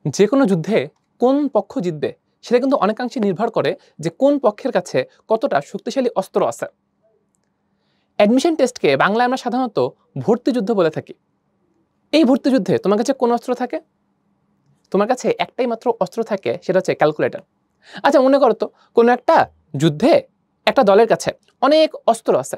যে কোনো যুদ্ধে কোন পক্ষ জিতবে সেটা কিন্তু অনেকাংশে নির্ভর করে যে কোন পক্ষের কাছে কতটা শক্তিশালী অস্ত্র আছে। অ্যাডমিশন টেস্টকে বাংলায় আমরা সাধারণত ভর্তি যুদ্ধ বলে থাকি। এই ভর্তি যুদ্ধে তোমার কাছে কোন অস্ত্র থাকে? তোমার কাছে একটাই মাত্র অস্ত্র থাকে, সেটা হচ্ছে ক্যালকুলেটর। আচ্ছা, মনে করো তো কোনো একটা যুদ্ধে একটা দলের কাছে অনেক অস্ত্র আছে,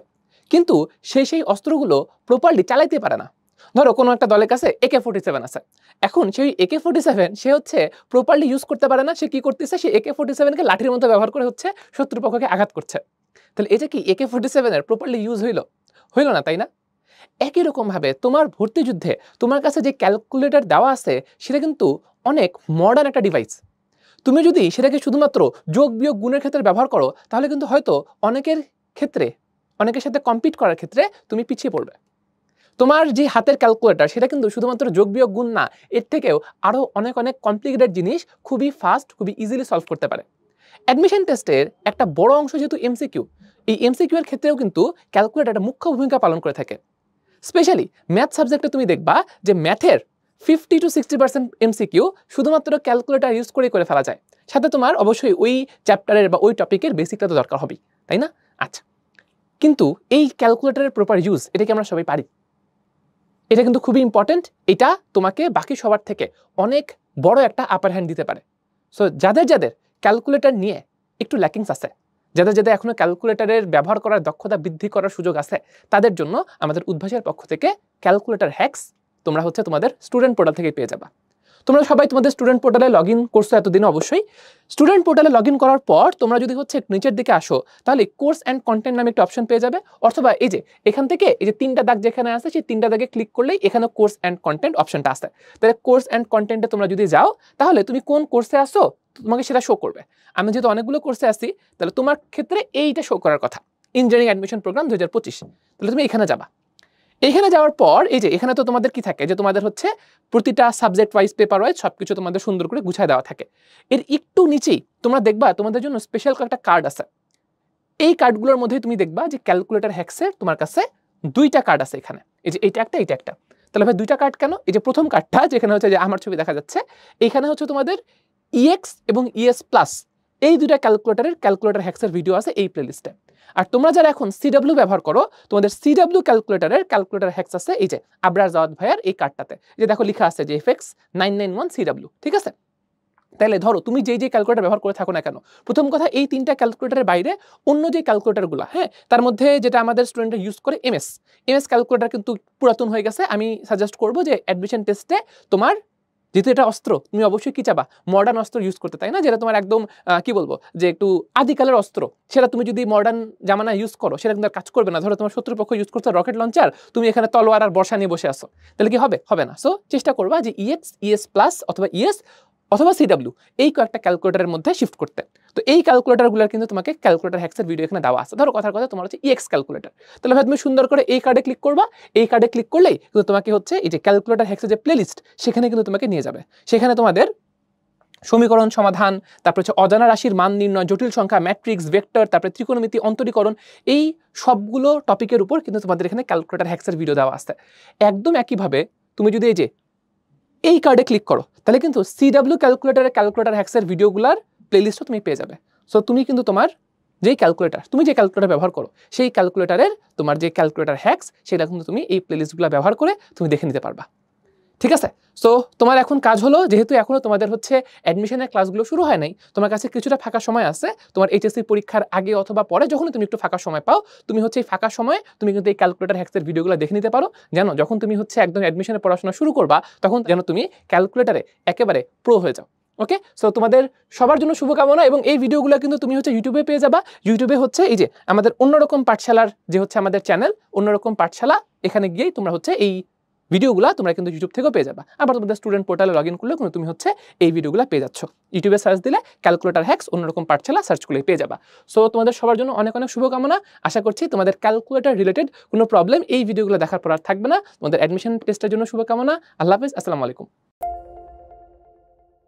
কিন্তু সেই অস্ত্রগুলো প্রপারলি চালাইতে পারে না। ধরো কোনো একটা দলের কাছে AK-47 আছে, এখন সেই AK-47 সে হচ্ছে প্রপারলি ইউজ করতে পারে না। সে কি করতেছে, সে AK-47কে লাঠির মতো ব্যবহার করে হচ্ছে শত্রুপক্ষকে আঘাত করছে। তাহলে এটা কি AK-47 এর প্রপারলি ইউজ হইল না, তাই না? একই রকম ভাবে তোমার ভর্তি যুদ্ধে তোমার কাছে যে ক্যালকুলেটর দেওয়া আছে সেটা কিন্তু অনেক মডার্ন একটা ডিভাইস। তুমি যদি সেটাকে শুধুমাত্র যোগ বিয়োগ গুণের ক্ষেত্রে ব্যবহার করো, তাহলে কিন্তু হয়তো অনেকের সাথে কম্পিট করার ক্ষেত্রে তুমি পিছিয়ে পড়বে। তোমার যে হাতের ক্যালকুলেটর সেটা কিন্তু শুধুমাত্র যোগ বিয়োগ গুণ না, এর থেকেও আরো অনেক কমপ্লিকেটেড জিনিস খুবই ফাস্ট, খুবই ইজিলি সলভ করতে পারে। অ্যাডমিশন টেস্টের একটা বড় অংশ যেহেতু এমসিকিউ, এই এমসিকিউ এর ক্ষেত্রেও কিন্তু ক্যালকুলেটর একটা মুখ্য ভূমিকা পালন করে থাকে। স্পেশালি ম্যাথ সাবজেক্টে তুমি দেখবা যে ম্যাথের 50 to 60% এমসিকিউ শুধুমাত্র ক্যালকুলেটর ইউজ করে ফেলা যায়। সাথে তোমার অবশ্যই ওই চ্যাপ্টারের বা ওই টপিকের বেসিকটা তো দরকার হবেই, তাই না? আচ্ছা, কিন্তু এই ক্যালকুলেটরের প্রপার ইউজ এটা কি আমরা সবাই পারি? এটা কিন্তু খুবই ইম্পর্টেন্ট। এটা তোমাকে বাকি সবার থেকে অনেক বড় একটা আপার হ্যান্ড দিতে পারে। সো যাদের ক্যালকুলেটর নিয়ে একটু ল্যাকিংস আছে, যাদের এখনো ক্যালকুলেটরের ব্যবহার করার দক্ষতা বৃদ্ধি করার সুযোগ আছে, তাদের জন্য আমাদের উদ্ভাসের পক্ষ থেকে ক্যালকুলেটর হ্যাক্স তোমরা হচ্ছে তোমাদের স্টুডেন্ট পোর্টাল থেকে পেয়ে যাবা। তোমরা সবাই তোমাদের স্টুডেন্ট পোর্টালে লগ ইন করছো এতদিন। অবশ্যই স্টুডেন্ট পোর্টালে লগ ইন করার পর তোমরা যদি হচ্ছে নিচের দিকে আসো, তাহলে কোর্স অ্যান্ড কন্টেন্ট নামে একটা অপশন পেয়ে যাবে, অথবা এই যে এখান থেকে এই যে তিনটা দাগ যেখানে আছে, সেই তিনটা দাগে ক্লিক করলেই এখানে কোর্স অ্যান্ড কন্টেন্ট অপশনটা আছে। তাহলে কোর্স অ্যান্ড কন্টেন্টে তোমরা যদি যাও, তাহলে তুমি কোন কোর্সে আসো তোমাকে সেটা শো করবে। আমি যেহেতু অনেকগুলো কোর্সে আসি, তাহলে তোমার ক্ষেত্রে এইটা শো করার কথা, ইঞ্জিনিয়ারিং অ্যাডমিশন প্রোগ্রাম 2025। তাহলে তুমি এখানে যাবা। এখানে যাওয়ার পর এই যে এখানে তো তোমাদের কি থাকে, যে তোমাদের হচ্ছে প্রতিটা সাবজেক্ট ওয়াইজ পেপার ওয়াইজ সবকিছু তোমাদের সুন্দর করে গুছায় দেওয়া থাকে। এর একটু নিচেই তোমরা দেখবা তোমাদের জন্য স্পেশাল কয়েকটা কার্ড আছে। এই কার্ডগুলোর মধ্যে তুমি দেখবা যে ক্যালকুলেটর হ্যাক্সের তোমার কাছে দুইটা কার্ড আছে এখানে। এই যে এইটা একটা। তাহলে ভাই দুইটা কার্ড কেন? এই যে প্রথম কার্ডটা যেখানে হচ্ছে যে আমার ছবি দেখা যাচ্ছে, এখানে হচ্ছে তোমাদের EX এবং ES প্লাস এই দুইটা ক্যালকুলেটর হ্যাক্সের ভিডিও আছে এই প্লেলিস্টে। আর তোমরা যারা এখন CW ব্যবহার করো, তোমাদের CW ক্যালকুলেটর হ্যাক্স আছে এই যে আবরার জাওয়াদ ভাইয়ার এই কার্ডটাতে, যে দেখো লেখা আছে যে FX 991 CW। ঠিক আছে? তাহলে ধরো তুমি যেই ক্যালকুলেটর ব্যবহার করে থাকো না কেন, প্রথম কথা এই তিনটা ক্যালকুলেটরের বাইরে অন্য যে ক্যালকুলেটরগুলো, হ্যাঁ, তার মধ্যে যেটা আমাদের স্টুডেন্টরা ইউজ করে MS ক্যালকুলেটর কিন্তু পুরাতন হয়ে গেছে। আমি সাজেস্ট করবো যে অ্যাডমিশন টেস্টে তোমার, যেহেতু এটা অস্ত্র, তুমি অবশ্যই কি চাবা, মডার্ন অস্ত্র ইউজ করতে, তাই না? যেটা তোমার একদম কি বলবো, যে একটু আদিকালের অস্ত্র, সেটা তুমি যদি মডার্ন জামানা ইউজ করো সেটা কিন্তু আর কাজ করবে না। ধরো তোমার শত্রুপক্ষ ইউজ করছে রকেট লঞ্চার, তুমি এখানে তলোয়ার আর বর্ষা নিয়ে বসে আসো, তাহলে কি হবে না। সো চেষ্টা করবা যে EX, ES প্লাস অথবা ES অথবা CW এই কয়েকটা ক্যালকুলেটরের মধ্যে শিফট করতে। তো এই ক্যালকুলেটরগুলোর কিন্তু তোমাকে ক্যালকুলেটর হ্যাক্সের ভিডিও এখানে দেওয়া আছে। ধরো কথার কথা তোমার হচ্ছে EX ক্যালকুলেটর, তাহলে ভাই তুমি সুন্দর করে এই কার্ডে ক্লিক করবা। এই কার্ডে ক্লিক করলেই কিন্তু তোমাকে হচ্ছে এই যে ক্যালকুলেটর হ্যাক্সের যে প্লেলিস্ট, সেখানে কিন্তু তোমাকে নিয়ে যাবে। সেখানে তোমাদের সমীকরণ সমাধান, তারপর হচ্ছে অজানা রাশির মান নির্ণয়, জটিল সংখ্যা, ম্যাট্রিক্স, ভেক্টর, তারপরে ত্রিকোণমিতি, অন্তরীকরণ, এই সবগুলো টপিকের উপর কিন্তু তোমাদের এখানে ক্যালকুলেটর হ্যাক্সের ভিডিও দেওয়া আছে। একদম একইভাবে তুমি যদি এই যে এই কার্ডে ক্লিক করো, তাহলে কিন্তু CW ক্যালকুলেটর হ্যাক্সের ভিডিওগুলোর প্লেলিস্টও তুমি পেয়ে যাবে। সো তুমি কিন্তু তোমার তুমি যে ক্যালকুলেটর ব্যবহার করো, সেই ক্যালকুলেটরের তোমার যে ক্যালকুলেটর হ্যাক্স, সেটা কিন্তু তুমি এই প্লেলিস্টগুলো ব্যবহার করে তুমি দেখে নিতে পারবা। ঠিক আছে? সো তোমার এখন কাজ হলো, যেহেতু এখনো তোমাদের হচ্ছে অ্যাডমিশনের ক্লাসগুলো শুরু হয় নাই, তোমার কাছে কিছুটা ফাঁকা সময় আছে। তোমার HSC পরীক্ষার আগে অথবা পরে যখন তুমি একটু ফাঁকা সময় পাও, তুমি হচ্ছে এই ফাঁকা সময়ে তুমি কিন্তু এই ক্যালকুলেটর হ্যাক্সের ভিডিওগুলো দেখে নিতে পারো, যেন যখন তুমি হচ্ছে একদম অ্যাডমিশনের পড়াশোনা শুরু করবা, তখন যেন তুমি ক্যালকুলেটরে একেবারে প্রো হয়ে যাও। ওকে, সো তোমাদের সবার জন্য শুভকামনা। এবং এই ভিডিওগুলো কিন্তু তুমি হচ্ছে ইউটিউবে পেয়ে যাবা। ইউটিউবে হচ্ছে এই যে আমাদের অন্যরকম পাঠশালার যে হচ্ছে আমাদের চ্যানেল, অন্যরকম পাঠশালা, এখানে গিয়েই তোমরা হচ্ছে এই ভিডিওগুলো তোমরা কিন্তু ইউটিউব থেকেও পেয়ে যাবা। আবার তোমাদের স্টুডেন্ট পোর্টালে লগ ইন করলেও কিন্তু তুমি হচ্ছে এই ভিডিওগুলো পেয়ে যাচ্ছ। ইউটিউবে সার্চ দিলে ক্যালকুলেটর হ্যাক্স অন্যরকম পাঠশালা সার্চ করলে পেয়ে যাবা। সো তোমাদের সবার জন্য অনেক শুভকামনা। আশা করছি তোমাদের ক্যালকুলেটর রিলেটেড কোনো প্রবলেম এই ভিডিওগুলো দেখার পর আর থাকবে না। তোমাদের অ্যাডমিশন টেস্টের জন্য শুভকামনা। আল্লাহ হাফেজ, আসসালামু আলাইকুম।